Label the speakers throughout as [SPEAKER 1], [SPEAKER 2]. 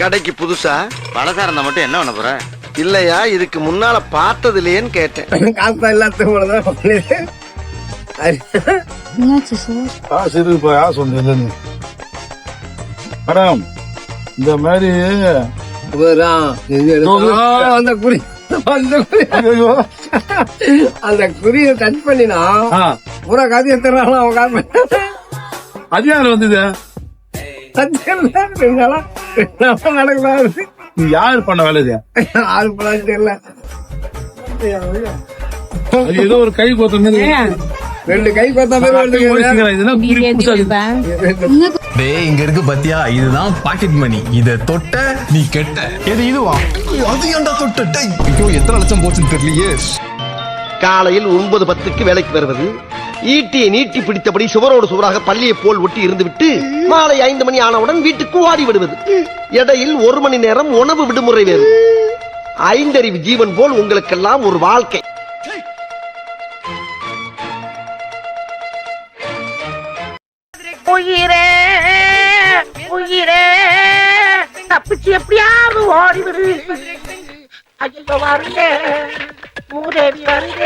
[SPEAKER 1] கடைக்கு புதுசா
[SPEAKER 2] பழசா இருந்தா மட்டும் என்ன பண்ண போற?
[SPEAKER 1] இல்லையா, இதுக்கு முன்னால பார்த்தது இல்லையேன்னு கேட்டேன்.
[SPEAKER 3] காசா இல்லாத
[SPEAKER 4] மேடம் இந்த மாதிரி
[SPEAKER 3] அந்த குறிய கட் பண்ணினா பூரா காசு எத்தனை அவன்
[SPEAKER 4] அது யாரு வந்தது?
[SPEAKER 3] நடக்கலாம்.
[SPEAKER 4] நீ யாரு பண்ண வேலை இது?
[SPEAKER 3] ஆறு படம் தெரியல.
[SPEAKER 4] ஏதோ ஒரு கை கோத்த மாதிரி
[SPEAKER 3] ரெண்டு கை கோத்த மாதிரி
[SPEAKER 5] இங்க இருக்கு பாத்தியா, இதுதான் பாக்கெட் மணி. இத தொட்ட நீ கெட்ட. இதுவா அது ஏன்டா தொட்ட? ஐயோ எத்தனை லட்சம் போச்சுன்னு தெரியலையே.
[SPEAKER 1] காலையில் 9:10க்கு வேலைக்கு வருவது, ஈட்டியை நீட்டி பிடித்தபடி சுவரோடு சுவராக பள்ளியை போல் ஒட்டி இருந்துவிட்டு மாலை 5 மணி ஆனவுடன் வீட்டுக்கு ஓடி விடுவது. இடையில் 1 மணி நேரம் உணவு விடுமுறை வேறு. 5 அறிவு ஜீவன் போல் உங்களுக்கெல்லாம் ஒரு வாழ்க்கை.
[SPEAKER 6] உயிரே உயிரே தப்பிச்சு எப்படியாவது ஓடிவிடு. ஐயோ வருங்க மூதேவி வருங்க.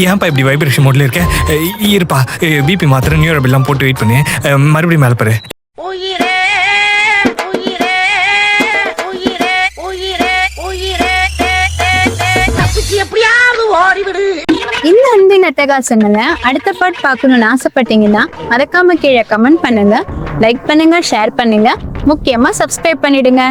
[SPEAKER 7] ஏன்ப்பா இப்படி வைப்ரேஷன் மோட்ல இருக்க? இருப்பா, பிபி மாத்திரை நியூரோ எல்லாம் போட்டு வெயிட் பண்ணி மறுபடியும் மேல பாரு.
[SPEAKER 6] உயிரே உயிரே உயிரே உயிரே உயிரே தப்பிச்சு எப்படியாவது ஓடிவிடு.
[SPEAKER 8] இந்த அன்பின் அட்டகாசங்களை அடுத்த பாட் பார்க்கணும்னு ஆசைப்பட்டீங்கன்னா மறக்காம கீழே கமெண்ட் பண்ணுங்க, லைக் பண்ணுங்க, ஷேர் பண்ணுங்க, முக்கியமா சப்ஸ்கிரைப் பண்ணிடுங்க.